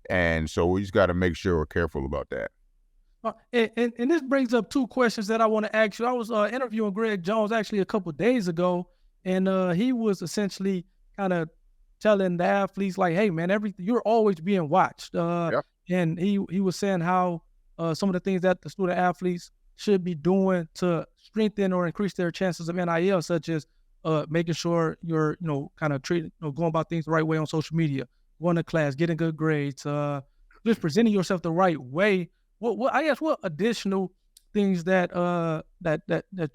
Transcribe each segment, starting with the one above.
And so we just got to make sure we're careful about that. And this brings up two questions that I want to ask you. I was interviewing Greg Jones actually a couple days ago, and he was essentially kind of telling the athletes like, "Hey, man, you're always being watched." Yeah. And he was saying how some of the things that the student athletes should be doing to strengthen or increase their chances of NIL, such as making sure you're kind of treating going about things the right way on social media, going to class, getting good grades, just presenting yourself the right way. What I guess what additional things that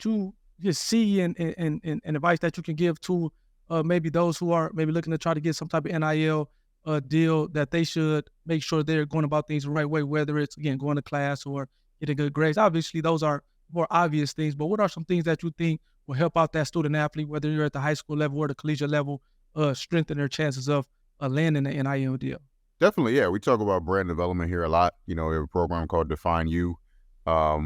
you just see and advice that you can give to maybe those who are maybe looking to try to get some type of NIL deal that they should make sure they're going about things the right way, whether it's again going to class or getting good grades. Obviously, those are more obvious things, but what are some things that you think will help out that student athlete, whether you're at the high school level or the collegiate level, strengthen their chances of landing an NIL deal? Definitely, yeah. We talk about brand development here a lot. We have a program called Define You,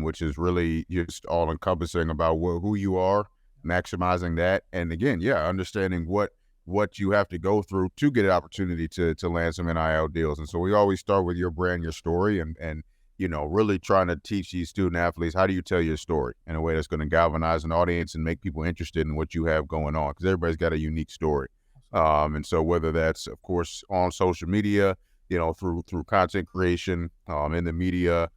which is really just all encompassing about who you are, maximizing that, and again, yeah, understanding what you have to go through to get an opportunity to land some NIL deals. And so we always start with your brand, your story, and really trying to teach these student athletes, how do you tell your story in a way that's going to galvanize an audience and make people interested in what you have going on, because everybody's got a unique story. And so whether that's, of course, on social media, through content creation, in the media,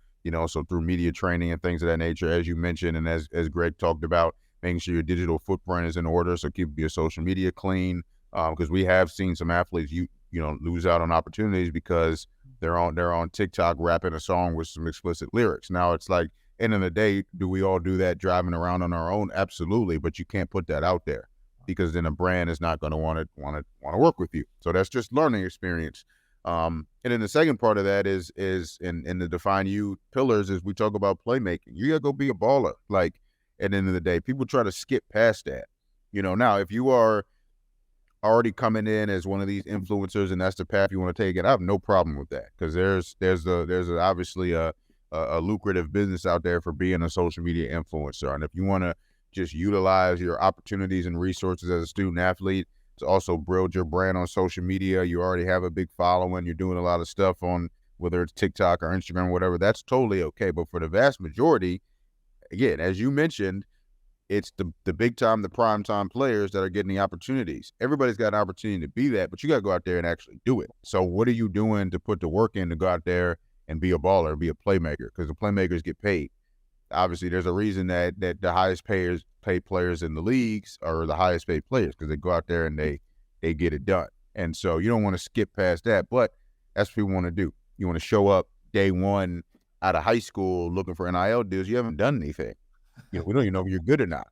so through media training and things of that nature, as you mentioned, and as Greg talked about, making sure your digital footprint is in order, so keep your social media clean, because we have seen some athletes lose out on opportunities because they're on TikTok rapping a song with some explicit lyrics. Now it's like, end of the day, do we all do that driving around on our own? Absolutely, but you can't put that out there, because then a brand is not going to want to work with you. So that's just learning experience. And then the second part of that is in the Define You pillars is we talk about playmaking. You gotta go be a baller. Like, at the end of the day, people try to skip past that. Now if you are already coming in as one of these influencers and that's the path you want to take, and I have no problem with that, because there's obviously a lucrative business out there for being a social media influencer. And if you want to just utilize your opportunities and resources as a student athlete to also build your brand on social media, you already have a big following, you're doing a lot of stuff on whether it's TikTok or Instagram or whatever, that's totally okay. But for the vast majority, again, as you mentioned, it's the big time, the prime time players that are getting the opportunities. Everybody's got an opportunity to be that, but you got to go out there and actually do it. So what are you doing to put the work in to go out there and be a baller, be a playmaker? Because the playmakers get paid. Obviously, there's a reason that the highest paid players in the leagues are the highest paid players, because they go out there and they get it done. And so you don't want to skip past that, but that's what you want to do. You want to show up day one out of high school looking for NIL deals. You haven't done anything. We don't even know if you're good or not.